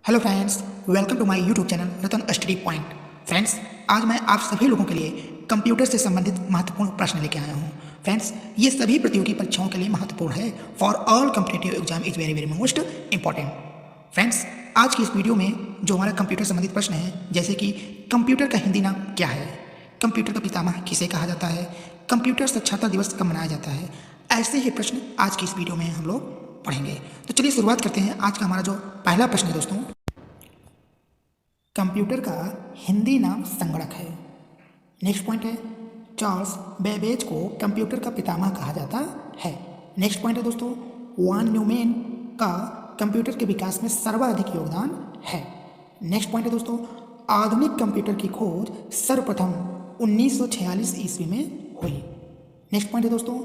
Hello friends, welcome to my YouTube channel Ratan study point. Friends, आज मैं आप सभी लोगों के लिए कंप्यूटर से संबंधित महत्वपूर्ण प्रश्न लेके आया हूँ। फ्रेंड्स, ये सभी प्रतियोगी परीक्षाओं के लिए महत्वपूर्ण है। For all competitive exam is very very most important. Friends, आज की इस वीडियो में जो हमारा कंप्यूटर संबंधित प्रश्न है, जैसे कि कंप्यूटर का हिंदी नाम क्या है, कंप्यूटर का पितामह किसे कहा जाता है, कंप्यूटर साक्षरता दिवस कब मनाया जाता है, ऐसे ही प्रश्न आज की इस वीडियो में हम लोग पढ़ेंगे। तो चलिए शुरुआत करते हैं। आज का हमारा जो पहला प्रश्न है दोस्तों, कंप्यूटर का हिंदी नाम संगणक है। नेक्स्ट पॉइंट है, चार्ल्स बेबेज को कंप्यूटर का पितामह कहा जाता है। नेक्स्ट पॉइंट है दोस्तों, वान न्यूमैन का कंप्यूटर के विकास में सर्वाधिक योगदान है। नेक्स्ट पॉइंट है दोस्तों, आधुनिक कंप्यूटर की खोज सर्वप्रथम 1946 ईस्वी में हुई। नेक्स्ट पॉइंट है दोस्तों,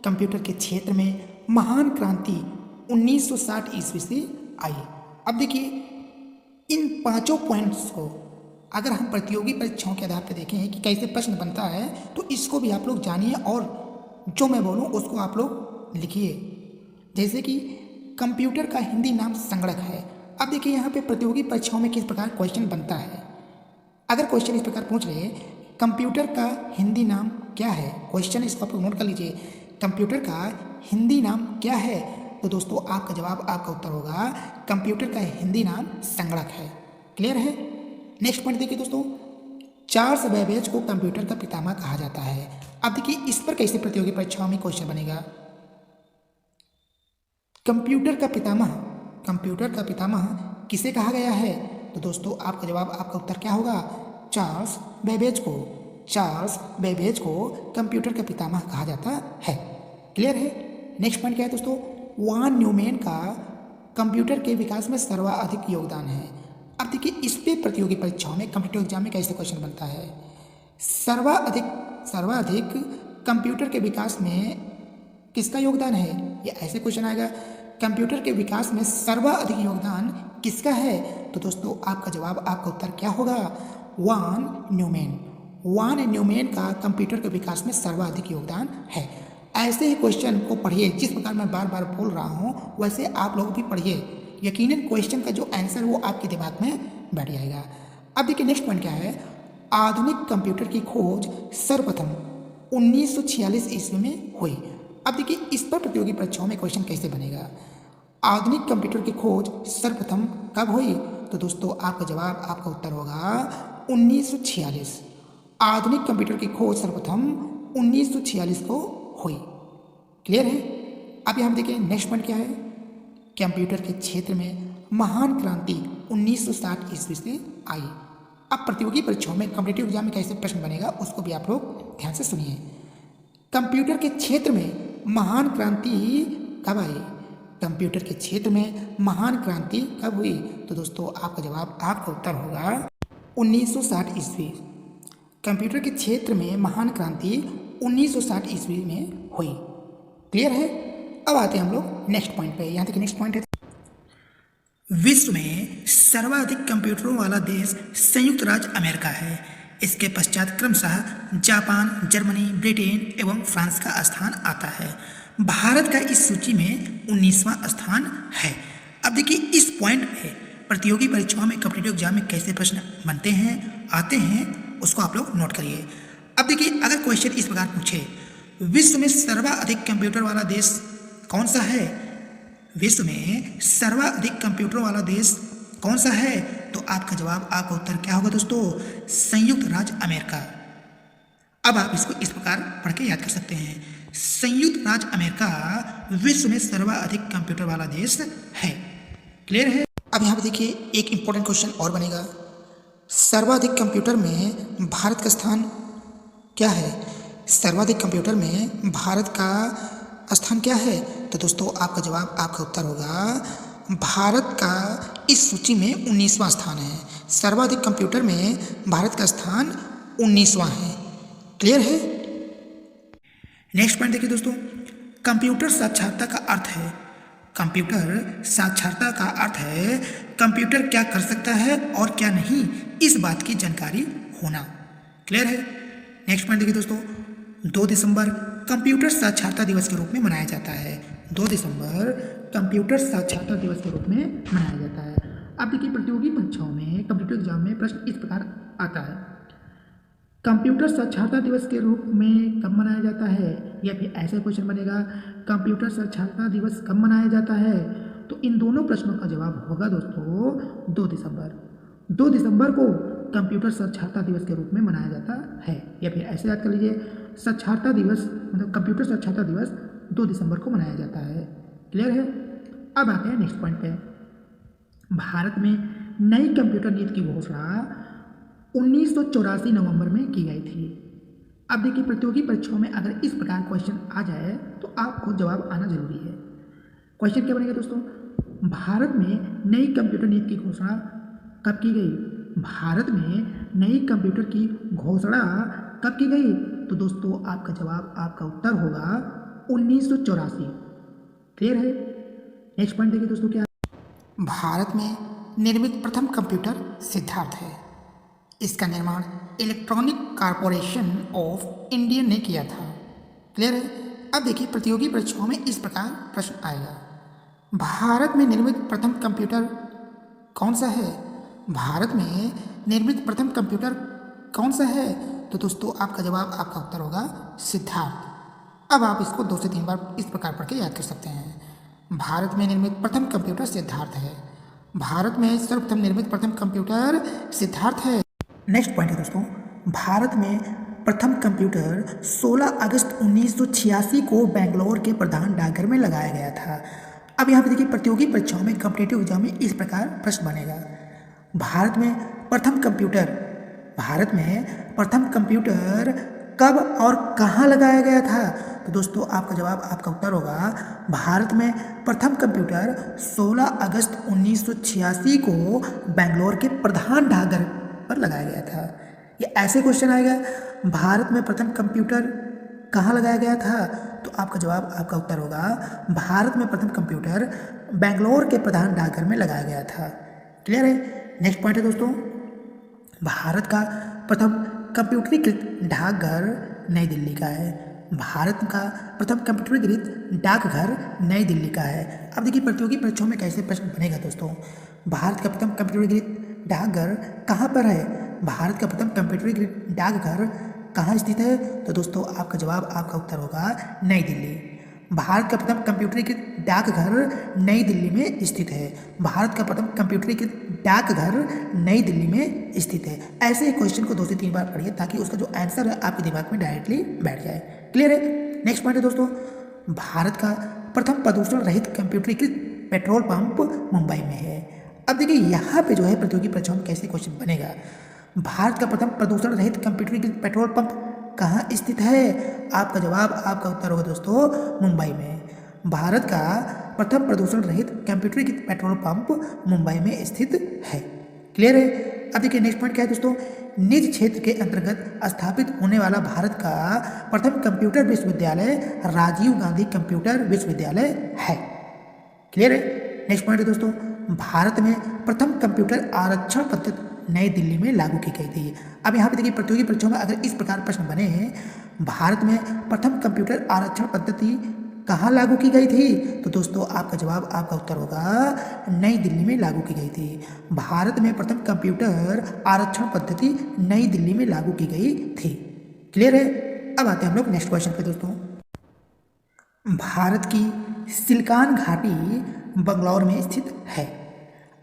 कंप्यूटर के क्षेत्र में महान क्रांति 1960 ईस्वी से आई। अब देखिए, इन पांचों पॉइंट्स को अगर हम प्रतियोगी परीक्षाओं के आधार पर देखें कि कैसे प्रश्न बनता है, तो इसको भी आप लोग जानिए और जो मैं बोलूँ उसको आप लोग लिखिए। जैसे कि कंप्यूटर का हिंदी नाम संगणक है। अब देखिए, यहाँ पे प्रतियोगी परीक्षाओं में किस प्रकार क्वेश्चन बनता है। अगर क्वेश्चन इस प्रकार पूछ रहे, कंप्यूटर का हिंदी नाम क्या है, क्वेश्चन इसको आप लोग नोट कर लीजिए, कंप्यूटर का हिंदी नाम क्या है, तो दोस्तों आपका जवाब, आपका उत्तर होगा कंप्यूटर का हिंदी नाम संगणक है। क्लियर है। नेक्स्ट पॉइंट देखिए दोस्तों, चार्ल्स बेबेज को कंप्यूटर का पितामह कहा जाता है। अब देखिए, इस पर कैसे प्रतियोगी परीक्षाओं में क्वेश्चन बनेगा। कंप्यूटर का पितामह किसे कहा गया है, तो दोस्तों आपका जवाब, आपका उत्तर क्या होगा, चार्ल्स बेबेज को कंप्यूटर का पितामह कहा जाता है। क्लियर है। नेक्स्ट पॉइंट क्या है दोस्तों, वान न्यूमैन का कंप्यूटर के विकास में सर्वाधिक योगदान है। अब देखिए, इस पे प्रतियोगी परीक्षाओं में कॉम्पिटिटिव एग्जाम में कैसे क्वेश्चन बनता है। सर्वाधिक कंप्यूटर के विकास में किसका योगदान है, ये ऐसे क्वेश्चन आएगा, कंप्यूटर के विकास में सर्वाधिक योगदान किसका है, तो दोस्तों आपका जवाब, आपका उत्तर क्या होगा, वान न्यूमैन का कंप्यूटर के विकास में सर्वाधिक योगदान है। ऐसे ही क्वेश्चन को पढ़िए, जिस प्रकार मैं बार बार बोल रहा हूँ वैसे आप लोग भी पढ़िए। यकीनन क्वेश्चन का जो आंसर वो आपके दिमाग में बैठ जाएगा। अब देखिए, नेक्स्ट पॉइंट क्या है, आधुनिक कंप्यूटर की खोज सर्वप्रथम 1946 ईस्वी में हुई। अब देखिए, इस पर प्रतियोगी परीक्षाओं में क्वेश्चन कैसे बनेगा। आधुनिक कंप्यूटर की खोज सर्वप्रथम कब हुई, तो दोस्तों आपका जवाब, आपका उत्तर होगा 1946। आधुनिक कंप्यूटर की खोज सर्वप्रथम 1946 को हुई। क्लियर है। अब यहाँ देखिए, नेक्स्ट पॉइंट क्या है, कंप्यूटर के क्षेत्र में महान क्रांति 1960 ईस्वी से आई। अब प्रतियोगी परीक्षाओं में कॉम्पिटिटिव एग्जाम में कैसे प्रश्न बनेगा उसको भी आप लोग ध्यान से सुनिए। कंप्यूटर के क्षेत्र में महान क्रांति कब आई, कंप्यूटर के क्षेत्र में महान क्रांति कब हुई, तो दोस्तों आपका जवाब, आपका उत्तर होगा 1960 ईस्वी। कंप्यूटर के क्षेत्र में महान क्रांति 1960 ईस्वी में हुई। क्लियर है। अब आते हैं हम लोग नेक्स्ट पॉइंट पे। यहाँ तक नेक्स्ट पॉइंट है, विश्व में सर्वाधिक कंप्यूटरों वाला देश संयुक्त राज्य अमेरिका है। इसके पश्चात क्रमशः जापान, जर्मनी, ब्रिटेन एवं फ्रांस का स्थान आता है। भारत का इस सूची में 19वां स्थान है। अब देखिए, इस पॉइंट पे प्रतियोगी परीक्षाओं में कॉम्पिटिटिव एग्जाम में कैसे प्रश्न बनते हैं, आते हैं, उसको आप लोग नोट करिए। अब देखिए, अगर क्वेश्चन इस प्रकार पूछे, विश्व में सर्वाधिक कंप्यूटर वाला देश कौन सा है, विश्व में सर्वाधिक कंप्यूटर वाला देश कौन सा है, तो आपका जवाब, आपका उत्तर क्या होगा दोस्तों, संयुक्त राज्य अमेरिका। अब आप इसको इस प्रकार पढ़ के याद कर सकते हैं, संयुक्त राज्य अमेरिका विश्व में सर्वाधिक कंप्यूटर वाला देश है। क्लियर है। अब यहाँ पे देखिए, एक इंपॉर्टेंट क्वेश्चन और बनेगा, सर्वाधिक कंप्यूटर में भारत का स्थान क्या है, सर्वाधिक कंप्यूटर में भारत का स्थान क्या है, तो दोस्तों आपका जवाब, आपका उत्तर होगा, भारत का इस सूची में 19वां स्थान है। सर्वाधिक कंप्यूटर में भारत का स्थान 19वां है। क्लियर है। नेक्स्ट पॉइंट देखिए दोस्तों, कंप्यूटर साक्षरता का अर्थ है, कंप्यूटर साक्षरता का अर्थ है कंप्यूटर क्या कर सकता है और क्या नहीं, इस बात की जानकारी होना। क्लियर है। नेक्स्ट पॉइंट देखिए दोस्तों, 2 दिसंबर कंप्यूटर साक्षरता दिवस के रूप में मनाया जाता है। 2 दिसंबर कंप्यूटर साक्षरता दिवस के रूप में मनाया जाता है। अब देखिए प्रतियोगी परीक्षाओं में कंप्यूटर एग्जाम में प्रश्न इस प्रकार आता है, कंप्यूटर साक्षरता दिवस के रूप में कब मनाया जाता है, या फिर ऐसा क्वेश्चन बनेगा कंप्यूटर साक्षरता दिवस कब मनाया जाता है। तो इन दोनों प्रश्नों का जवाब होगा दोस्तों 2 दिसंबर। 2 दिसंबर को कंप्यूटर साक्षरता दिवस के रूप में मनाया जाता है, या फिर ऐसे याद कर लीजिए साक्षरता दिवस मतलब कंप्यूटर साक्षरता दिवस 2 दिसंबर को मनाया जाता है। क्लियर है। अब आते हैं नेक्स्ट पॉइंट पे। भारत में नई कंप्यूटर नीति की घोषणा 1984 नवंबर में की गई थी। अब देखिए प्रतियोगी परीक्षाओं में अगर इस प्रकार क्वेश्चन आ जाए तो आपको जवाब आना जरूरी है। क्वेश्चन क्या बनेगा दोस्तों, भारत में नई कंप्यूटर नीति की घोषणा कब की गई, भारत में नई कंप्यूटर की घोषणा कब की गई। तो दोस्तों आपका जवाब, आपका उत्तर होगा 1984। क्लियर है। नेक्स्ट पॉइंट देखिए दोस्तों क्या, भारत में निर्मित प्रथम कंप्यूटर सिद्धार्थ है। इसका निर्माण इलेक्ट्रॉनिक कॉरपोरेशन ऑफ इंडिया ने किया था। क्लियर है। अब देखिए प्रतियोगी परीक्षाओं में इस प्रकार प्रश्न आएगा, भारत में निर्मित प्रथम कंप्यूटर कौन सा है, भारत में निर्मित प्रथम कंप्यूटर कौन सा है। तो दोस्तों आपका जवाब, आपका उत्तर होगा सिद्धार्थ। अब आप इसको 2 से 3 बार इस प्रकार पढ़ के याद कर सकते हैं, भारत में निर्मित प्रथम कंप्यूटर सिद्धार्थ है, भारत में सर्वप्रथम निर्मित प्रथम कंप्यूटर सिद्धार्थ है। नेक्स्ट पॉइंट है दोस्तों, भारत में प्रथम कंप्यूटर 16 अगस्त 1986 को बेंगलोर के प्रधान डाकघर में लगाया गया था। अब यहाँ पे देखिए प्रतियोगी परीक्षाओं में कॉम्पिटिटिव एग्जाम में इस प्रकार प्रश्न बनेगा, भारत में प्रथम कंप्यूटर कब और कहाँ लगाया गया था। तो दोस्तों आपका जवाब, आपका उत्तर होगा, भारत में प्रथम कंप्यूटर 16 अगस्त 1986 को बेंगलोर के प्रधान डाकघर पर लगाया गया था। ये ऐसे क्वेश्चन आएगा, भारत में प्रथम कंप्यूटर कहाँ लगाया गया था। तो आपका जवाब, आपका उत्तर होगा, भारत में प्रथम कंप्यूटर बेंगलोर के प्रधान डाकघर में लगाया गया था। क्लियर है। नेक्स्ट पॉइंट है दोस्तों, भारत का प्रथम कंप्यूटरीकृत डाकघर नई दिल्ली का है, भारत का प्रथम कंप्यूटरीकृत डाकघर नई दिल्ली का है। अब देखिए प्रतियोगी परीक्षाओं में कैसे प्रश्न बनेगा दोस्तों, भारत का प्रथम कंप्यूटरीकृत डाकघर कहाँ पर है, भारत का प्रथम कंप्यूटरीकृत डाकघर कहाँ स्थित है। तो दोस्तों आपका जवाब, आपका उत्तर होगा नई दिल्ली। भारत का प्रथम कंप्यूटरीकृत डाकघर नई दिल्ली में स्थित है, भारत का प्रथम कंप्यूटरीकृत डाकघर नई दिल्ली में स्थित है। ऐसे क्वेश्चन को 2 से 3 बार पढ़िए ताकि उसका जो आंसर है आपके दिमाग में डायरेक्टली बैठ जाए। क्लियर है। नेक्स्ट पॉइंट है दोस्तों, भारत का प्रथम प्रदूषण रहित कंप्यूटरीकृत पेट्रोल पंप मुंबई में है। अब देखिए यहाँ पे जो है प्रतियोगी परीक्षाओं में कैसे क्वेश्चन बनेगा, भारत का प्रथम प्रदूषण रहित कंप्यूटरीकृत पेट्रोल पंप कहाँ स्थित है। आपका जवाब, आपका उत्तर होगा दोस्तों मुंबई में। भारत का प्रथम प्रदूषण रहित कंप्यूटरीकृत पेट्रोल पंप मुंबई में स्थित है। क्लियर है। अब देखिए नेक्स्ट पॉइंट क्या है दोस्तों, निज क्षेत्र के अंतर्गत स्थापित होने वाला भारत का प्रथम कंप्यूटर विश्वविद्यालय राजीव गांधी कंप्यूटर विश्वविद्यालय है। क्लियर है। नेक्स्ट पॉइंट है दोस्तों, भारत में प्रथम कंप्यूटर आरक्षण पद्धति नई दिल्ली में लागू की गई थी। अब यहाँ पे देखिए प्रतियोगी परीक्षाओं में अगर इस प्रकार प्रश्न बने हैं, भारत में प्रथम कंप्यूटर आरक्षण पद्धति कहाँ लागू की गई थी। तो दोस्तों आपका जवाब, आपका उत्तर होगा नई दिल्ली में लागू की गई थी। भारत में प्रथम कंप्यूटर आरक्षण पद्धति नई दिल्ली में लागू की गई थी। क्लियर है। अब आते हैं हम लोग नेक्स्ट क्वेश्चन पे दोस्तों, भारत की सिलिकॉन घाटी बंगलौर में स्थित है।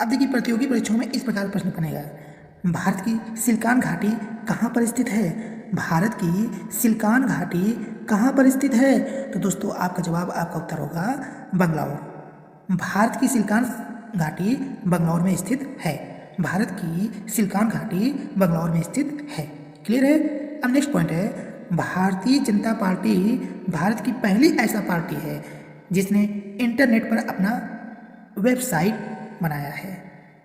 अब देखिए प्रतियोगी परीक्षाओं में इस प्रकार प्रश्न बनेगा, भारत की सिलिकॉन घाटी कहाँ पर स्थित है, भारत की सिलिकॉन घाटी कहाँ पर स्थित है। तो दोस्तों आपका जवाब, आपका उत्तर होगा बंगलौर। भारत की सिलिकॉन घाटी बंगलौर में स्थित है, भारत की सिलिकॉन घाटी बंगलौर में स्थित है। क्लियर है। अब नेक्स्ट पॉइंट है, भारतीय जनता पार्टी भारत की पहली ऐसा पार्टी है जिसने इंटरनेट पर अपना वेबसाइट बनाया है।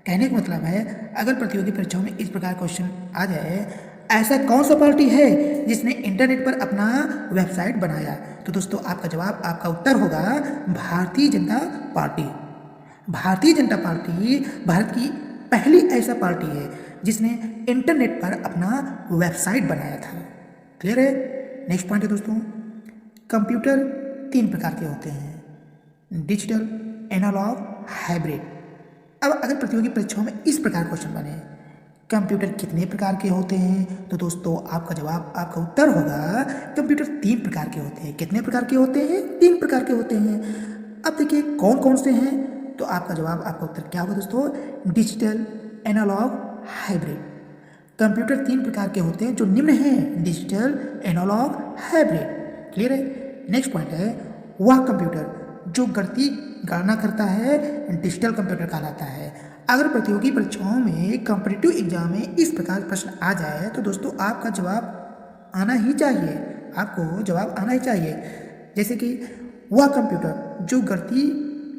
कहने का मतलब है, अगर प्रतियोगी परीक्षाओं में इस प्रकार क्वेश्चन आ जाए, ऐसा कौन सा पार्टी है जिसने इंटरनेट पर अपना वेबसाइट बनाया। तो दोस्तों आपका जवाब, आपका उत्तर होगा भारतीय जनता पार्टी। भारतीय जनता पार्टी भारत की पहली ऐसा पार्टी है जिसने इंटरनेट पर अपना वेबसाइट बनाया था। क्लियर है। नेक्स्ट पॉइंट है दोस्तों, कंप्यूटर 3 प्रकार के होते हैं, डिजिटल, एनालॉग, हाइब्रिड। अब अगर प्रतियोगी परीक्षाओं में इस प्रकार क्वेश्चन बने, कंप्यूटर कितने प्रकार के होते हैं, तो दोस्तों आपका जवाब, आपका उत्तर होगा कंप्यूटर 3 प्रकार के होते हैं। कितने प्रकार के होते हैं? 3 प्रकार के होते हैं। अब देखिए कौन कौन से हैं, तो आपका जवाब, आपका उत्तर क्या होगा दोस्तों? Digital, analogue, hybrid. कंप्यूटर 3 प्रकार के होते हैं जो निम्न हैं: डिजिटल, एनालॉग, हाइब्रिड। क्लियर है? नेक्स्ट पॉइंट है, वह कंप्यूटर जो गणितीय गणना करता है डिजिटल कंप्यूटर कहलाता है। अगर प्रतियोगी परीक्षाओं में, कॉम्पिटिटिव एग्जाम में इस प्रकार प्रश्न आ जाए तो दोस्तों आपका जवाब आना ही चाहिए, आपको जवाब आना ही चाहिए। जैसे कि वह कंप्यूटर जो गणितीय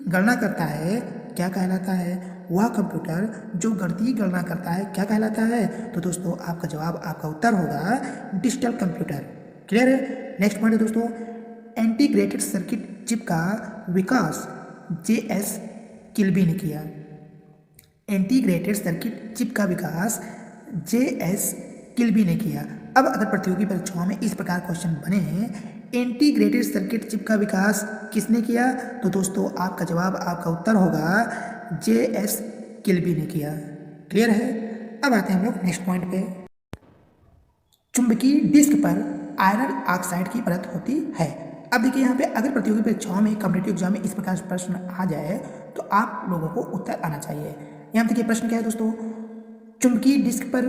गणना करता है क्या कहलाता है? वह कंप्यूटर जो गणितीय गणना करता है क्या कहलाता है? तो दोस्तों आपका जवाब, आपका उत्तर होगा डिजिटल कंप्यूटर। क्लियर है? नेक्स्ट पॉइंट है दोस्तों, इंटीग्रेटेड सर्किट चिप का विकास जे.एस. किल्बी ने किया। इंटीग्रेटेड सर्किट चिप का विकास जे.एस. किल्बी ने किया। अब अगर प्रतियोगी परीक्षाओं में इस प्रकार क्वेश्चन बने, इंटीग्रेटेड सर्किट चिप का विकास किसने किया? तो दोस्तों आपका जवाब, आपका उत्तर होगा जे.एस. किल्बी ने किया। क्लियर है? अब आते हैं हम लोग नेक्स्ट पॉइंट पे। चुंबकीय डिस्क पर आयरन ऑक्साइड की परत होती है। अब देखिए यहाँ पे अगर प्रतियोगी परीक्षाओं में, कॉम्पिटिटिव एग्जाम में इस प्रकार प्रश्न आ जाए तो आप लोगों को उत्तर आना चाहिए। यहाँ देखिए प्रश्न क्या है दोस्तों, चुंबकीय डिस्क पर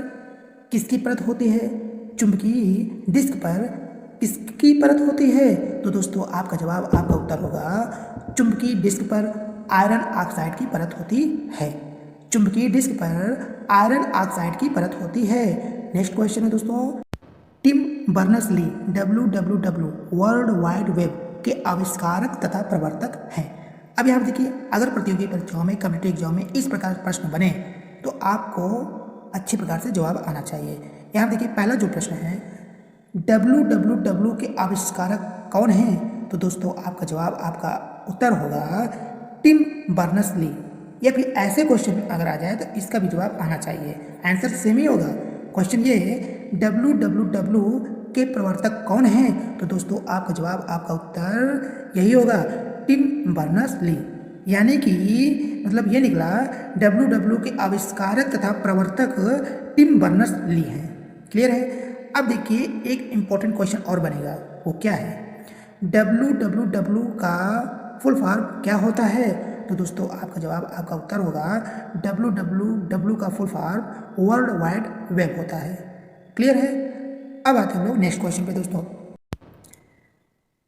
किसकी परत होती है? चुंबकीय डिस्क पर किसकी परत होती है? तो दोस्तों आपका जवाब, आपका उत्तर होगा चुंबकीय डिस्क पर आयरन ऑक्साइड की परत होती है। चुंबकीय डिस्क पर आयरन ऑक्साइड की परत होती है। नेक्स्ट क्वेश्चन है दोस्तों, Tim Berners-Lee WWW world wide web के आविष्कारक तथा प्रवर्तक हैं। अब यहाँ देखिए अगर प्रतियोगी परीक्षाओं में, कॉम्पिटिटिव एग्जाम में इस प्रकार प्रश्न बने तो आपको अच्छे प्रकार से जवाब आना चाहिए। यहाँ देखिए पहला जो प्रश्न है, WWW के आविष्कारक कौन हैं? तो दोस्तों आपका जवाब, आपका उत्तर होगा टिम बर्नर्स-ली। या फिर ऐसे क्वेश्चन अगर आ जाए तो इसका भी जवाब आना चाहिए, आंसर सेम ही होगा। क्वेश्चन ये है, WWW के प्रवर्तक कौन हैं? तो दोस्तों आपका जवाब, आपका उत्तर यही होगा टिम बर्नर्स-ली। यानी कि मतलब ये निकला WWW के आविष्कारक तथा प्रवर्तक टिम बर्नर्स-ली हैं। क्लियर है? अब देखिए एक इंपॉर्टेंट क्वेश्चन और बनेगा, वो क्या है? WWW का फुल फॉर्म क्या होता है? तो दोस्तों आपका जवाब, आपका उत्तर होगा WWW का full form world wide web होता है। क्लियर है? अब आते हैं हम लोग नेक्स्ट क्वेश्चन पे दोस्तों।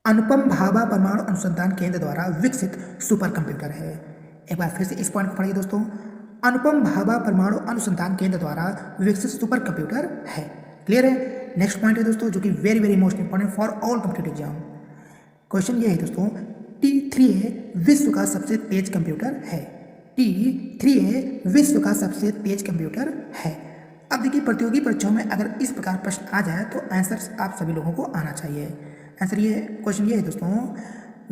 अनुपम भाभा परमाणु अनुसंधान केंद्र द्वारा विकसित सुपर कंप्यूटर है। एक बार फिर से इस पॉइंट को पढ़िए दोस्तों, अनुपम भाभा परमाणु अनुसंधान केंद्र द्वारा विकसित सुपर कंप्यूटर है। क्लियर है? नेक्स्ट पॉइंट है दोस्तों जो कि very very most important for all competitive exam. Question ये है दोस्तों, T3A विश्व का सबसे तेज कंप्यूटर है। T3A विश्व का सबसे तेज कंप्यूटर है। अब देखिए प्रतियोगी परीक्षाओं में अगर इस प्रकार प्रश्न आ जाए तो आंसर आप सभी लोगों को आना चाहिए। आंसर ये, क्वेश्चन ये है दोस्तों,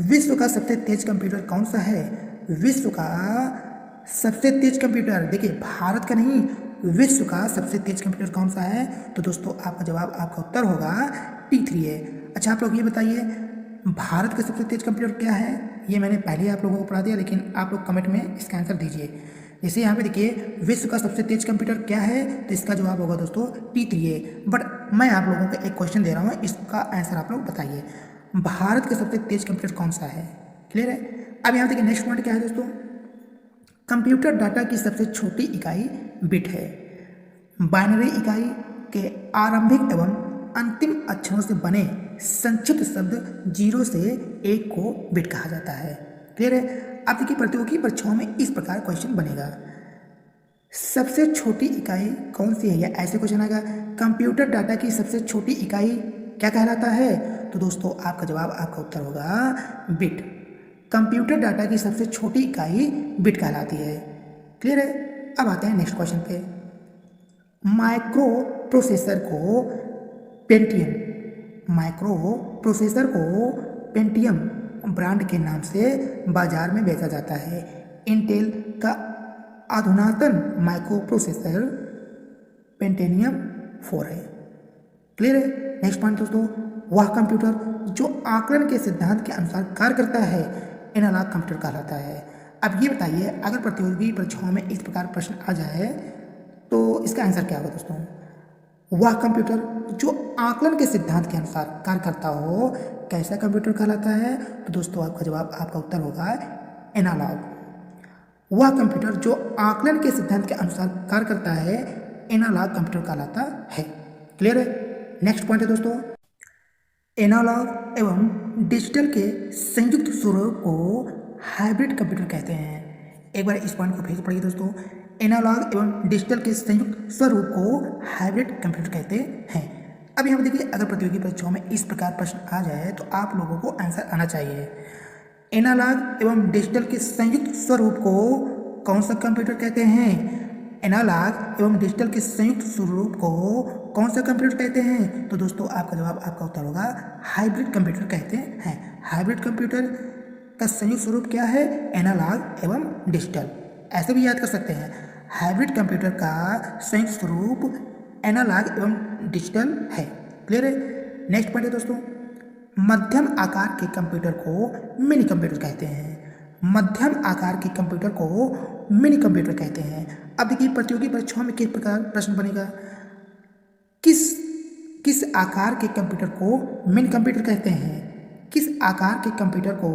विश्व का सबसे तेज कंप्यूटर कौन सा है? विश्व का सबसे तेज कंप्यूटर, देखिए भारत का नहीं, विश्व का सबसे तेज कंप्यूटर कौन सा है? तो दोस्तों आपका जवाब, आपका उत्तर होगा T3A। अच्छा आप लोग ये बताइए, भारत का सबसे तेज कंप्यूटर क्या है? ये मैंने पहले ही आप लोगों को पढ़ा दिया, लेकिन आप लोग कमेंट में इसका आंसर दीजिए। जैसे यहाँ पे देखिए विश्व का सबसे तेज कंप्यूटर क्या है, तो इसका जवाब होगा दोस्तों T3A। बट मैं आप लोगों को एक क्वेश्चन दे रहा हूँ, इसका आंसर आप लोग बताइए, भारत का सबसे तेज कंप्यूटर कौन सा है? क्लियर है? अब यहाँ देखिए नेक्स्ट पॉइंट क्या है दोस्तों, कंप्यूटर डाटा की सबसे छोटी इकाई बिट है। बाइनरी इकाई के आरंभिक एवं अंतिम अक्षरों से बने संक्षिप्त शब्द 0 से 1 को बिट कहा जाता है। क्लियर है? अब देखिए प्रतियोगी परीक्षाओं में इस प्रकार क्वेश्चन बनेगा, सबसे छोटी इकाई कौन सी है, या ऐसे क्वेश्चन आएगा, कंप्यूटर डाटा की सबसे छोटी इकाई क्या कहलाता है? तो दोस्तों आपका जवाब, आपका उत्तर होगा बिट। कंप्यूटर डाटा की सबसे छोटी इकाई बिट कहलाती है। क्लियर है? अब आते हैं नेक्स्ट क्वेश्चन पे। माइक्रो प्रोसेसर को पेंटियम ब्रांड के नाम से बाजार में बेचा जाता है। इंटेल का अधुनातन माइक्रो प्रोसेसर पेंटियम 4 है। क्लियर है? नेक्स्ट पॉइंट दोस्तों, वह कंप्यूटर जो आकलन के सिद्धांत के अनुसार कार्य करता है एनालॉग कंप्यूटर कहलाता है। अब ये बताइए, अगर प्रतियोगी परीक्षाओं में इस प्रकार प्रश्न आ जाए तो इसका आंसर क्या होगा दोस्तों? वह कंप्यूटर जो आकलन के सिद्धांत के अनुसार कार्य करता हो कैसा कंप्यूटर कहलाता है? तो दोस्तों आपका जवाब, आपका उत्तर होगा एनालॉग। वह कंप्यूटर जो आकलन के सिद्धांत के अनुसार कार्य करता है एनालॉग कंप्यूटर कहलाता है। क्लियर है? नेक्स्ट पॉइंट है दोस्तों, एनालॉग एवं डिजिटल के संयुक्त स्वरूप को हाइब्रिड कंप्यूटर कहते हैं। एक बार इस पॉइंट को फिर से पढ़िए दोस्तों, एनालॉग एवं डिजिटल के संयुक्त स्वरूप को हाइब्रिड कंप्यूटर कहते हैं। अब यहाँ पर देखिए, अगर प्रतियोगी परीक्षाओं में इस प्रकार प्रश्न आ जाए तो आप लोगों को आंसर आना चाहिए। एनालॉग एवं डिजिटल के संयुक्त स्वरूप को कौन सा कंप्यूटर कहते हैं? एनालॉग एवं डिजिटल के संयुक्त स्वरूप को कौन सा कंप्यूटर कहते हैं? तो दोस्तों आपका जवाब, आपका उत्तर होगा हाइब्रिड कंप्यूटर कहते हैं। हाइब्रिड कंप्यूटर का संयुक्त स्वरूप क्या है? एनालॉग एवं डिजिटल। ऐसे भी याद कर सकते हैं, हाइब्रिड कंप्यूटर का संयुक्त स्वरूप एनालॉग एवं डिजिटल है। क्लियर है? नेक्स्ट पॉइंट है दोस्तों, मध्यम आकार के कंप्यूटर को मिनी कंप्यूटर कहते हैं। मध्यम आकार के कंप्यूटर को मिनी कंप्यूटर कहते हैं। अब देखिए, प्रतियोगी परीक्षाओं में किस प्रकार प्रश्न बनेगा, किस आकार के कंप्यूटर को मिनी कंप्यूटर कहते हैं? किस आकार के कंप्यूटर को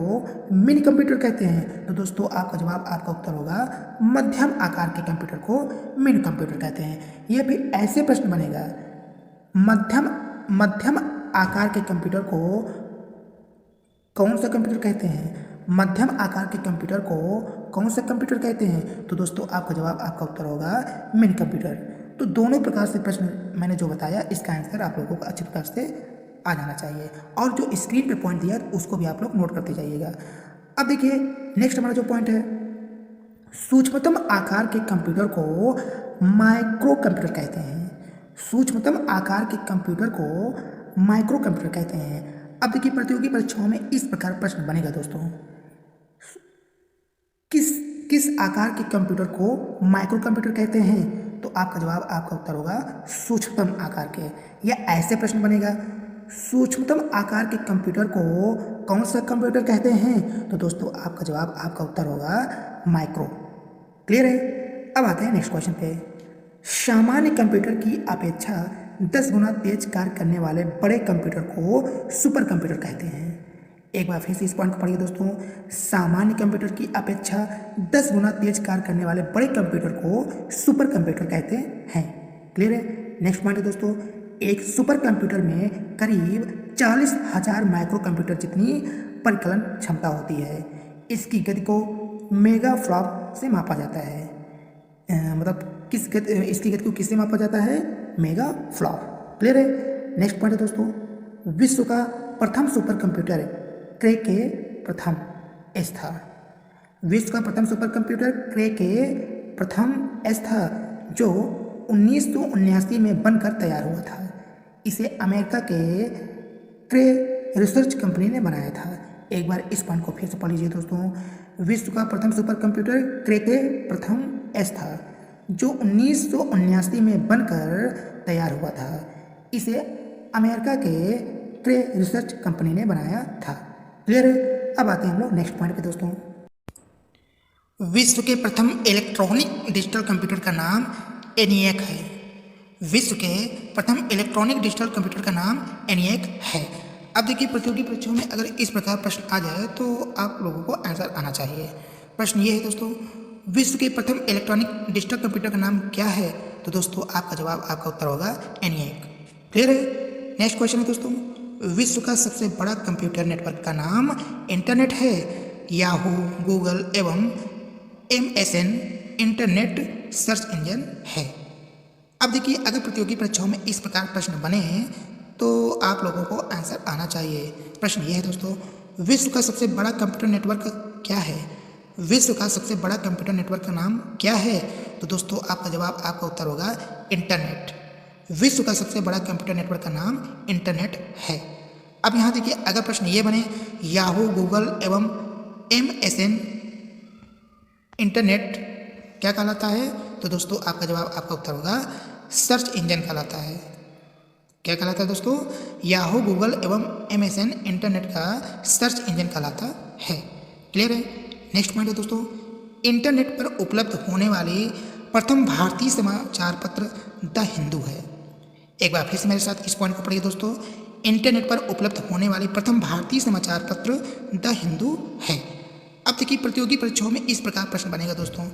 मिनी कंप्यूटर कहते हैं? तो दोस्तों आपका जवाब, आपका उत्तर होगा मध्यम आकार के कंप्यूटर को मिनी कंप्यूटर कहते हैं। यह भी ऐसे प्रश्न बनेगा, मध्यम आकार के कंप्यूटर को कौन सा कंप्यूटर कहते हैं? मध्यम आकार के कंप्यूटर को कौन सा कंप्यूटर कहते हैं? तो दोस्तों आपका जवाब, आपका उत्तर होगा मिनी कंप्यूटर। तो दोनों प्रकार से प्रश्न मैंने जो बताया, इसका आंसर आप लोगों को अच्छी प्रकार से आ जाना चाहिए। और जो स्क्रीन पे पॉइंट दिया उसको भी आप लोग नोट करते जाइएगा। अब देखिए, नेक्स्ट हमारा जो पॉइंट है, सूक्ष्मतम आकार के कंप्यूटर को माइक्रो कंप्यूटर कहते हैं। सूक्ष्मतम आकार के कंप्यूटर को माइक्रो कंप्यूटर कहते हैं। अब देखिए, प्रतियोगी परीक्षाओं में इस प्रकार प्रश्न बनेगा दोस्तों, किस आकार के कंप्यूटर को माइक्रो कंप्यूटर कहते हैं? तो आपका जवाब, आपका उत्तर होगा सूक्ष्मतम आकार के। या ऐसे प्रश्न बनेगा, सूक्ष्मतम आकार के कंप्यूटर को कौन सा कंप्यूटर कहते हैं? तो दोस्तों आपका जवाब, आपका उत्तर होगा माइक्रो। क्लियर है? अब आते हैं नेक्स्ट क्वेश्चन पे। सामान्य कंप्यूटर की अपेक्षा 10 गुना तेज कार्य करने वाले बड़े कंप्यूटर को सुपर कंप्यूटर कहते हैं। एक बार फिर से इस पॉइंट को पढ़िए दोस्तों, सामान्य कंप्यूटर की अपेक्षा 10 गुना तेज कार्य करने वाले बड़े कंप्यूटर को सुपर कंप्यूटर कहते हैं। क्लियर है? नेक्स्ट पॉइंट है दोस्तों, एक सुपर कंप्यूटर में करीब 40,000 माइक्रो कंप्यूटर जितनी परिकलन क्षमता होती है। इसकी गति को मेगा फ्लॉप से मापा जाता है। मतलब इसकी गति को किससे मापा जाता है? Mega flop. क्लियर है? नेक्स्ट पॉइंट है दोस्तों, विश्व का प्रथम सुपर कंप्यूटर क्रे के प्रथम एस था। विश्व का प्रथम सुपर कंप्यूटर क्रे के प्रथम एस था, जो 1979 में बनकर तैयार हुआ था। इसे अमेरिका के क्रे रिसर्च कंपनी ने बनाया था। एक बार इस पॉइंट को फिर से पढ़ लीजिए दोस्तों, विश्व का प्रथम सुपर कंप्यूटर क्रे के प्रथम एस था, जो 1979 में बनकर तैयार हुआ था। इसे अमेरिका के क्रे रिसर्च कंपनी ने बनाया था। क्लियर है? अब आते हैं हम लोग नेक्स्ट पॉइंट पे दोस्तों। विश्व के प्रथम इलेक्ट्रॉनिक डिजिटल कंप्यूटर का नाम एनिएक है। विश्व के प्रथम इलेक्ट्रॉनिक डिजिटल कंप्यूटर का नाम एनिएक है। अब देखिए, प्रतियोगी परीक्षाओं में अगर इस प्रकार प्रश्न आ जाए तो आप लोगों को आंसर आना चाहिए। प्रश्न ये है दोस्तों, विश्व के प्रथम इलेक्ट्रॉनिक डिजिटल कंप्यूटर का नाम क्या है? तो दोस्तों आपका जवाब, आपका उत्तर होगा एनिएक। क्लियर है? नेक्स्ट क्वेश्चन है दोस्तों, विश्व का सबसे बड़ा कंप्यूटर नेटवर्क का नाम इंटरनेट है। याहू, गूगल एवं MSN इंटरनेट सर्च इंजन है। अब देखिए, अगर प्रतियोगी परीक्षाओं में इस प्रकार प्रश्न बने तो आप लोगों को आंसर आना चाहिए। प्रश्न ये है दोस्तों, विश्व का सबसे बड़ा कंप्यूटर नेटवर्क क्या है? विश्व का सबसे बड़ा कंप्यूटर नेटवर्क का नाम क्या है? तो दोस्तों आपका जवाब, आपका उत्तर होगा इंटरनेट। विश्व का सबसे बड़ा कंप्यूटर नेटवर्क का नाम इंटरनेट है। अब यहाँ देखिए, अगर प्रश्न ये बने, याहू, गूगल एवं MSN इंटरनेट क्या कहलाता है? तो दोस्तों आपका जवाब, आपका उत्तर होगा सर्च इंजन कहलाता है। क्या कहलाता है दोस्तों? याहू, गूगल एवं MSN इंटरनेट का सर्च इंजन कहलाता है। क्लियर है? नेक्स्ट पॉइंट है दोस्तों, इंटरनेट पर उपलब्ध होने वाले प्रथम भारतीय समाचार पत्र द हिंदू है। एक बार फिर से मेरे साथ इस पॉइंट को पढ़िए दोस्तों। इंटरनेट पर उपलब्ध होने वाली प्रथम भारतीय समाचार पत्र द हिंदू है। अब देखिए प्रतियोगी परीक्षाओं में इस प्रकार प्रश्न बनेगा दोस्तों,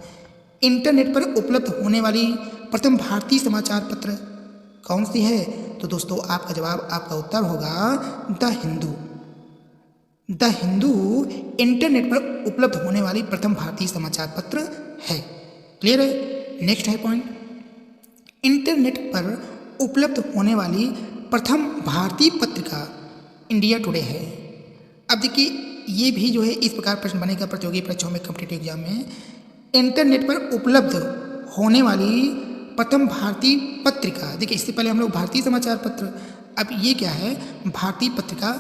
इंटरनेट पर उपलब्ध होने वाली प्रथम भारतीय समाचार पत्र कौन सी है? तो दोस्तों आपका जवाब, आपका उत्तर होगा the Hindu. The Hindu internet पर उपलब्ध होने वाली प्रथम भारतीय समाचार पत्र है। क्लियर है? नेक्स्ट है पॉइंट, इंटरनेट पर उपलब्ध होने वाली प्रथम भारतीय पत्रिका इंडिया टुडे है। अब देखिए ये भी जो है इस प्रकार प्रश्न बनेगा प्रतियोगी परीक्षाओं में, कॉम्पिटिटिव एग्जाम में, इंटरनेट पर उपलब्ध होने वाली प्रथम भारतीय पत्रिका। देखिए इससे पहले हम लोग भारतीय समाचार पत्र, अब ये क्या है, भारतीय पत्रिका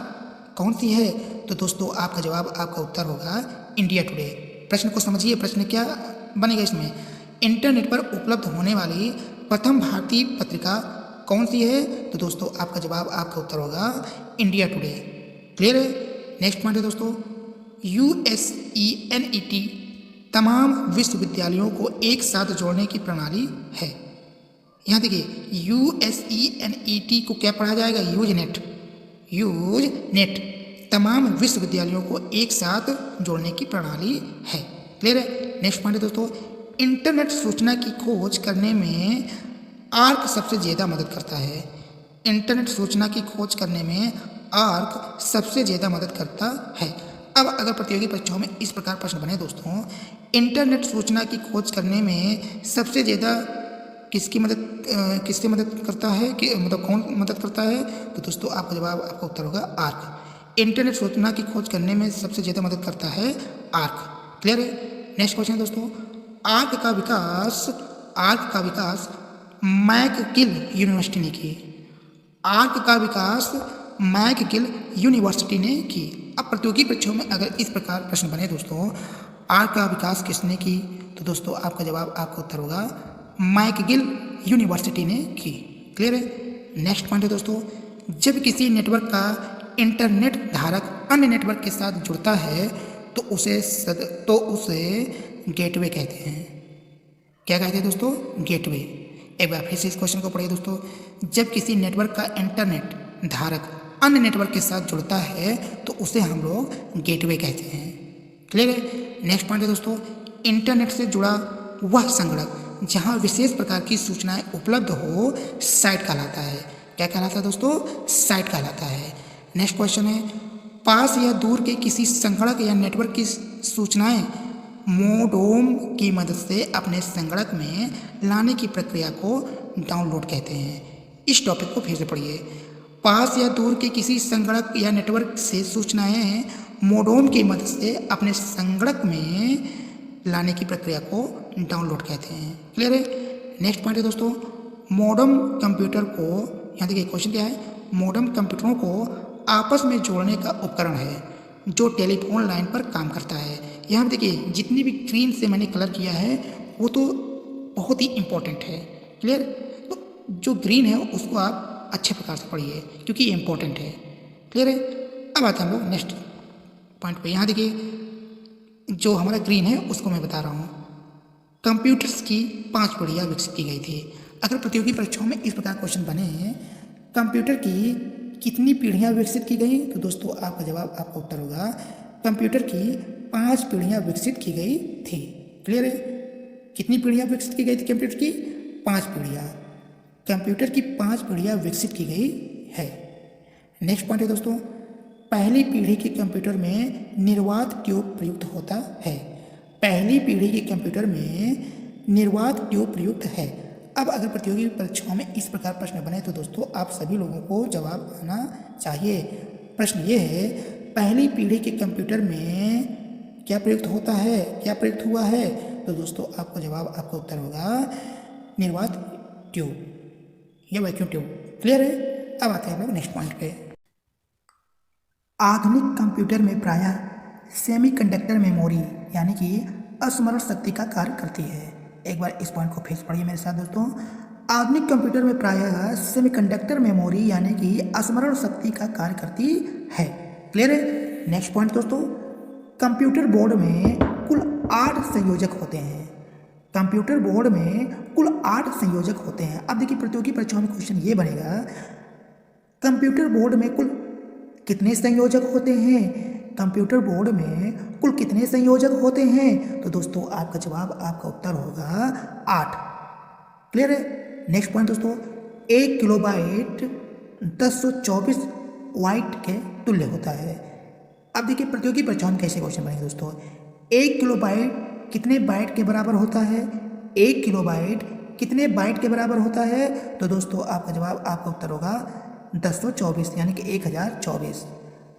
कौन सी है? तो दोस्तों आपका जवाब, आपका उत्तर होगा इंडिया टुडे। प्रश्न को समझिए, प्रश्न क्या बनेगा इसमें, इंटरनेट पर उपलब्ध होने वाली प्रथम भारतीय पत्रिका कौन सी है? तो दोस्तों आपका जवाब, आपका उत्तर होगा इंडिया टुडे। क्लियर है? नेक्स्ट पॉइंट है दोस्तों, USENET तमाम विश्वविद्यालयों को एक साथ जोड़ने की प्रणाली है। यहाँ देखिए USENET को क्या पढ़ा जाएगा, यूजनेट तमाम विश्वविद्यालयों को एक साथ जोड़ने की प्रणाली है। क्लियर है? नेक्स्ट पॉइंट है दोस्तों, इंटरनेट सूचना की खोज करने में आर्क सबसे ज़्यादा मदद करता है। इंटरनेट सूचना की खोज करने में आर्क सबसे ज़्यादा मदद करता है। अब अगर प्रतियोगी परीक्षाओं में इस प्रकार प्रश्न बने दोस्तों, इंटरनेट सूचना की खोज करने में सबसे ज़्यादा किससे मदद करता है, कि मतलब कौन मदद करता है? तो दोस्तों आपका जवाब, आपका उत्तर होगा आर्क। इंटरनेट सूचना की खोज करने में सबसे ज़्यादा मदद करता है आर्क। क्लियर है? नेक्स्ट क्वेश्चन है दोस्तों, आर्क का विकास मैकगिल यूनिवर्सिटी ने की। आर्क का विकास मैकगिल यूनिवर्सिटी ने की। अब प्रतियोगी परीक्षाओं में अगर इस प्रकार प्रश्न बने दोस्तों, आर्क का विकास किसने की? तो दोस्तों आपका जवाब, आपका उत्तर होगा मैकगिल यूनिवर्सिटी ने की। क्लियर है? नेक्स्ट पॉइंट है दोस्तों, जब किसी नेटवर्क का इंटरनेट धारक अन्य नेटवर्क के साथ जुड़ता है तो उसे गेटवे कहते हैं। क्या कहते हैं दोस्तों? गेटवे। एक बार फिर से इस क्वेश्चन को पढ़िए दोस्तों, जब किसी नेटवर्क का इंटरनेट धारक अन्य नेटवर्क के साथ जुड़ता है तो उसे हम लोग गेटवे कहते हैं। क्लियर है? नेक्स्ट पॉइंट है दोस्तों, इंटरनेट से जुड़ा वह संगणक जहां विशेष प्रकार की सूचनाएं उपलब्ध हो साइट कहलाता है। क्या कहलाता है दोस्तों? साइट कहलाता है। नेक्स्ट क्वेश्चन है, पास या दूर के किसी संगणक या नेटवर्क की सूचनाएं मोडेम की मदद से अपने संगणक में लाने की प्रक्रिया को डाउनलोड कहते हैं। इस टॉपिक को फिर से पढ़िए, पास या दूर के किसी संगणक या नेटवर्क से सूचनाएं मोडेम की मदद से अपने संगणक में लाने की प्रक्रिया को डाउनलोड कहते हैं। क्लियर है? नेक्स्ट पॉइंट है दोस्तों, मोडेम कंप्यूटर को, यहाँ देखिए क्वेश्चन क्या है, मोडेम कंप्यूटरों को आपस में जोड़ने का उपकरण है जो टेलीफोन लाइन पर काम करता है। यहाँ देखिए जितनी भी ग्रीन से मैंने कलर किया है वो तो बहुत ही इम्पोर्टेंट है। क्लियर? तो जो ग्रीन है उसको आप अच्छे प्रकार से पढ़िए क्योंकि ये इम्पोर्टेंट है। क्लियर है? अब आते हैं हम लोग नेक्स्ट पॉइंट पे। यहाँ देखिए जो हमारा ग्रीन है उसको मैं बता रहा हूँ, कंप्यूटर्स की 5 पीढ़ियाँ विकसित की गई थी। अगर प्रतियोगी परीक्षाओं में इस प्रकार क्वेश्चन बने हैं, कंप्यूटर की कितनी पीढ़ियाँ विकसित की गई, तो दोस्तों आपका जवाब, आपका उत्तर होगा कंप्यूटर की 5 पीढ़ियाँ विकसित की गई थी। क्लियर है? कितनी पीढ़ियाँ विकसित की गई थी कंप्यूटर की? 5 पीढ़ियाँ। कंप्यूटर की 5 पीढ़ियाँ विकसित की गई है। नेक्स्ट पॉइंट है दोस्तों, पहली पीढ़ी के कंप्यूटर में निर्वात ट्यूब प्रयुक्त होता है। पहली पीढ़ी के कंप्यूटर में निर्वात ट्यूब प्रयुक्त है। अब अगर प्रतियोगी परीक्षाओं में इस प्रकार प्रश्न बने तो दोस्तों आप सभी लोगों को जवाब आना चाहिए। प्रश्न ये है, पहली पीढ़ी के कंप्यूटर में क्या प्रयुक्त होता है, क्या प्रयुक्त हुआ है? तो दोस्तों आपका जवाब, आपका उत्तर होगा निर्वात ट्यूब या वैक्यूम ट्यूब। क्लियर है? अब आते हैं हम लोग नेक्स्ट पॉइंट पे। आधुनिक कंप्यूटर में प्रायः सेमीकंडक्टर मेमोरी यानी कि स्मरण शक्ति का कार्य करती है। एक बार इस पॉइंट को फिर पढ़िए मेरे साथ दोस्तों, आधुनिक कंप्यूटर में प्रायः सेमीकंडक्टर मेमोरी यानी कि स्मरण शक्ति का कार्य करती है। क्लियर है? नेक्स्ट पॉइंट दोस्तों, कंप्यूटर बोर्ड में कुल 8 संयोजक होते हैं। कंप्यूटर बोर्ड में कुल 8 संयोजक होते हैं। अब देखिए प्रतियोगी परीक्षाओं में क्वेश्चन ये बनेगा, कंप्यूटर बोर्ड में कुल कितने संयोजक होते हैं? कंप्यूटर बोर्ड में कुल कितने संयोजक होते हैं? तो दोस्तों आपका जवाब, आपका उत्तर होगा 8। क्लियर है? नेक्स्ट पॉइंट दोस्तों, 1 किलोबाइट 1024 बाइट के तुल्य होता है। अब देखिए प्रतियोगी परीक्षाओं में कैसे क्वेश्चन बनेंगे दोस्तों। 1 किलोबाइट कितने बाइट के बराबर होता है? 1 किलोबाइट कितने बाइट के बराबर होता है? तो दोस्तों आपका जवाब, आपका उत्तर होगा 1024 यानी कि 1024।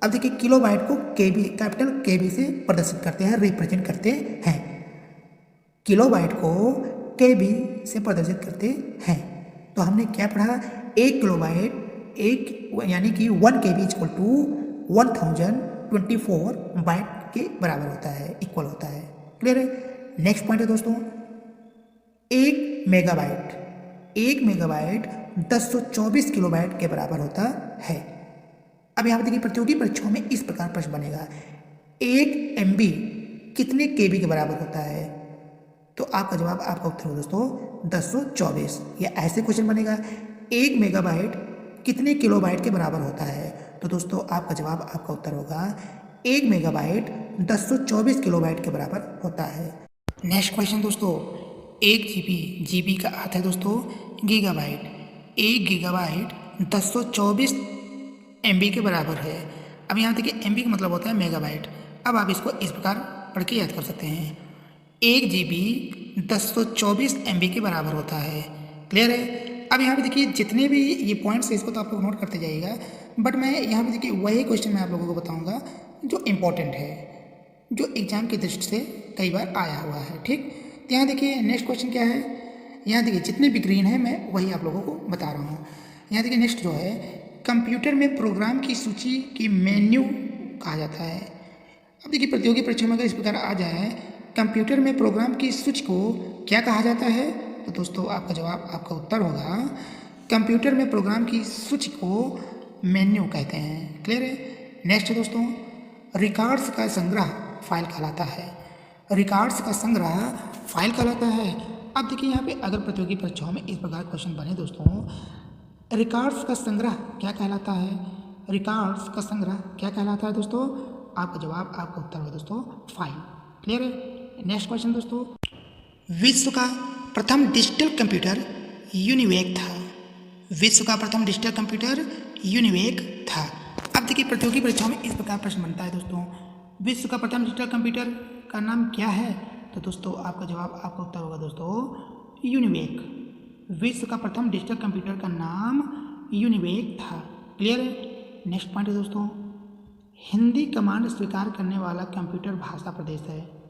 अब देखिए किलोबाइट को केबी, कैपिटल केबी से प्रदर्शित करते हैं, रिप्रेजेंट करते हैं। किलोबाइट को केबी से प्रदर्शित करते हैं। तो हमने क्या पढ़ा? 1 किलोबाइट एक यानी कि 1 केबी इक्वल टू 1024 बाइट के बराबर होता है, इक्वल होता है। क्लियर है? नेक्स्ट पॉइंट है दोस्तों, 1 मेगाबाइट 1024 किलोबाइट के बराबर होता है। अब यहाँ पर देखिए प्रतियोगी परीक्षाओं में इस प्रकार प्रश्न बनेगा, 1 MB कितने केबी के बराबर होता है? तो आपका जवाब, आपका उत्तर हो दोस्तों 1024। या ऐसे क्वेश्चन बनेगा, 1 मेगाबाइट कितने किलोबाइट के बराबर होता है? तो दोस्तों आपका जवाब, आपका उत्तर होगा 1 मेगाबाइट 1024 किलोबाइट के बराबर होता है। नेक्स्ट क्वेश्चन दोस्तों, 1 जीबी का अर्थ है दोस्तों गीगाबाइट। 1 गीगाबाइट 1024 MB के बराबर है। अब यहाँ देखिए MB का मतलब होता है मेगाबाइट। अब आप इसको इस प्रकार पढ़ के याद कर सकते हैं, 1 GB 1024 MB के बराबर होता है। क्लियर है? अब यहाँ पे देखिए जितने भी ये पॉइंट्स है इसको तो आप लोग नोट करते जाइएगा, बट मैं यहाँ पे देखिए वही क्वेश्चन मैं आप लोगों को बताऊँगा जो इम्पोर्टेंट है, जो एग्जाम की दृष्टि से कई बार आया हुआ है। ठीक, तो यहाँ देखिए नेक्स्ट क्वेश्चन क्या है, यहाँ देखिए जितने भी ग्रीन है मैं वही आप लोगों को बता रहा हूँ। यहाँ देखिए नेक्स्ट जो है, कंप्यूटर में प्रोग्राम की सूची की मेन्यू कहा जाता है। अब देखिए प्रतियोगी परीक्षा में अगर इस प्रकार आ जाए, कंप्यूटर में प्रोग्राम की सूची को क्या कहा जाता है? तो दोस्तों आपका जवाब, आपका उत्तर होगा, कंप्यूटर में प्रोग्राम की सूची को मेन्यू कहते हैं। क्लियर है? नेक्स्ट है दोस्तों, रिकॉर्ड्स का संग्रह फाइल कहलाता है। रिकॉर्ड्स का संग्रह फाइल कहलाता है। अब देखिए यहाँ पे अगर प्रतियोगी परीक्षाओं में इस प्रकार क्वेश्चन बने दोस्तों, रिकॉर्ड्स का संग्रह क्या कहलाता है? रिकॉर्ड्स का संग्रह क्या कहलाता है दोस्तों? आपका जवाब, आपका उत्तर है दोस्तों फाइल। क्लियर है? नेक्स्ट क्वेश्चन दोस्तों, विश्व का प्रथम डिजिटल कंप्यूटर यूनिवेक था। विश्व का प्रथम डिजिटल कंप्यूटर यूनिवेक था। अब देखिए प्रतियोगी परीक्षाओं में इस प्रकार प्रश्न बनता है दोस्तों, विश्व का प्रथम डिजिटल कंप्यूटर का नाम क्या है? तो दोस्तों आपका जवाब, आपका उत्तर होगा दोस्तों यूनिवेक। विश्व का प्रथम डिजिटल कंप्यूटर का नाम यूनिवेक था। क्लियर है? नेक्स्ट पॉइंट है दोस्तों, हिंदी कमांड स्वीकार करने वाला कंप्यूटर भाषा प्रदेश है।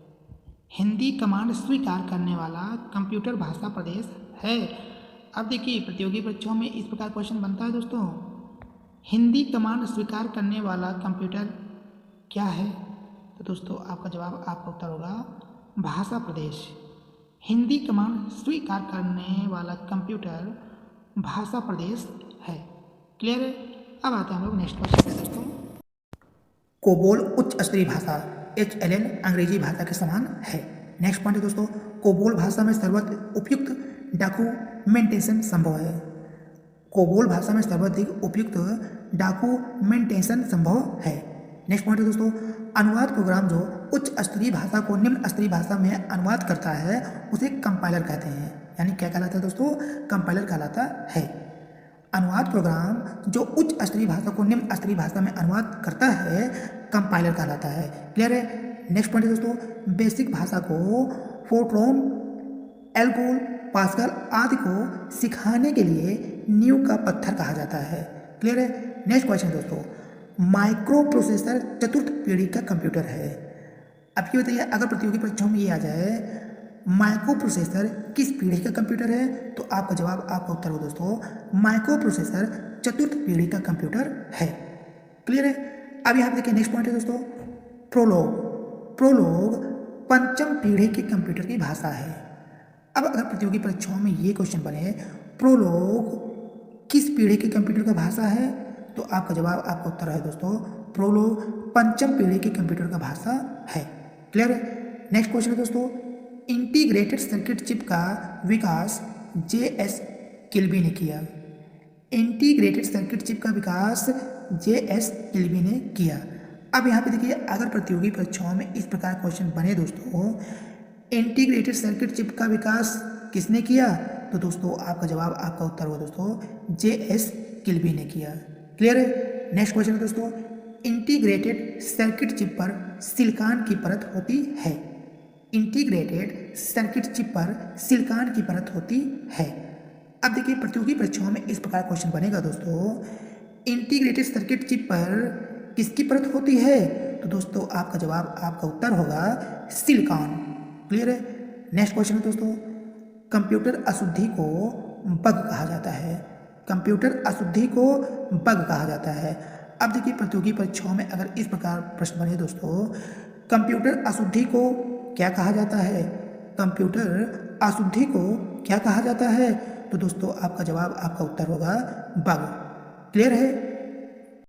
हिंदी कमांड स्वीकार करने वाला कंप्यूटर भाषा प्रदेश है। अब देखिए प्रतियोगी परीक्षाओं में इस प्रकार क्वेश्चन बनता है दोस्तों, हिंदी कमांड स्वीकार करने वाला कंप्यूटर क्या है? तो दोस्तों आपका जवाब, आपका उत्तर होगा भाषा प्रदेश। हिंदी कमांड स्वीकार करने वाला कंप्यूटर भाषा प्रदेश है। क्लियर है? अब आते हैं हम लोग नेक्स्ट क्वेश्चन पे दोस्तों, कोबोल उच्च स्तरीय भाषा HLN अंग्रेजी भाषा के समान है। नेक्स्ट पॉइंट है दोस्तों, कोबोल भाषा में सर्वाधिक उपयुक्त डॉक्यूमेंटेशन संभव है। कोबोल भाषा में सर्वाधिक उपयुक्त डॉक्यूमेंटेशन संभव है। नेक्स्ट पॉइंट है दोस्तों, अनुवाद प्रोग्राम जो उच्च स्तरीय भाषा को निम्न स्तरीय भाषा में अनुवाद करता है उसे कंपाइलर कहते हैं। यानी क्या कहलाता है दोस्तों? कंपाइलर कहलाता है। अनुवाद प्रोग्राम जो उच्च स्तरीय भाषा को निम्न स्तरीय भाषा में अनुवाद करता है कंपाइलर कहलाता है। क्लियर है? नेक्स्ट पॉइंट है दोस्तों, बेसिक भाषा को फोर्ट्रॉन, एल्गोल, पास्कल आदि को सिखाने के लिए नींव का पत्थर कहा जाता है। क्लियर है? नेक्स्ट क्वेश्चन दोस्तों, माइक्रो प्रोसेसर चतुर्थ पीढ़ी का कंप्यूटर है। अब ये बताइए अगर प्रतियोगी परीक्षाओं में ये आ जाए, माइक्रो प्रोसेसर किस पीढ़ी का कंप्यूटर है? तो आपका जवाब, आपका उत्तर हो दोस्तों माइक्रो प्रोसेसर चतुर्थ पीढ़ी का कंप्यूटर है। क्लियर है? अब यहाँ पे देखिए नेक्स्ट पॉइंट है दोस्तों, प्रोलोग। प्रोलोग पंचम पीढ़ी के कंप्यूटर की भाषा है। अब अगर प्रतियोगी परीक्षाओं में ये क्वेश्चन बने, प्रोलोग किस पीढ़ी के कंप्यूटर का भाषा है? तो आपका जवाब, आपका उत्तर है दोस्तों प्रोलोग पंचम पीढ़ी के कंप्यूटर का भाषा है। क्लियर है? नेक्स्ट क्वेश्चन है दोस्तों, इंटीग्रेटेड सर्किट चिप का विकास J.S. किल्बी ने किया। इंटीग्रेटेड सर्किट चिप का विकास J.S. किल्बी ने किया। अब यहाँ पे देखिए, अगर प्रतियोगी परीक्षाओं में इस प्रकार क्वेश्चन बने दोस्तों, इंटीग्रेटेड सर्किट चिप का विकास किसने किया, तो दोस्तों आपका जवाब, आपका उत्तर होगा दोस्तों J.S. किल्बी ने किया। क्लियर है। नेक्स्ट क्वेश्चन है दोस्तों, इंटीग्रेटेड सर्किट चिप पर सिलिकॉन की परत होती है। इंटीग्रेटेड सर्किट चिप पर सिलिकॉन की परत होती है। अब देखिए, प्रतियोगी परीक्षाओं में इस प्रकार क्वेश्चन बनेगा दोस्तों, इंटीग्रेटेड सर्किट चिप पर किसकी परत होती है, तो दोस्तों आपका जवाब, आपका उत्तर होगा सिलिकॉन। क्लियर है। नेक्स्ट क्वेश्चन है दोस्तों, कंप्यूटर अशुद्धि को बग कहा जाता है। कंप्यूटर अशुद्धि को बग कहा जाता है। अब देखिए, प्रतियोगी परीक्षाओं में अगर इस प्रकार प्रश्न बने दोस्तों, कंप्यूटर अशुद्धि को क्या कहा जाता है, कंप्यूटर अशुद्धि को क्या कहा जाता है, तो दोस्तों आपका जवाब, आपका उत्तर होगा बग। क्लियर है।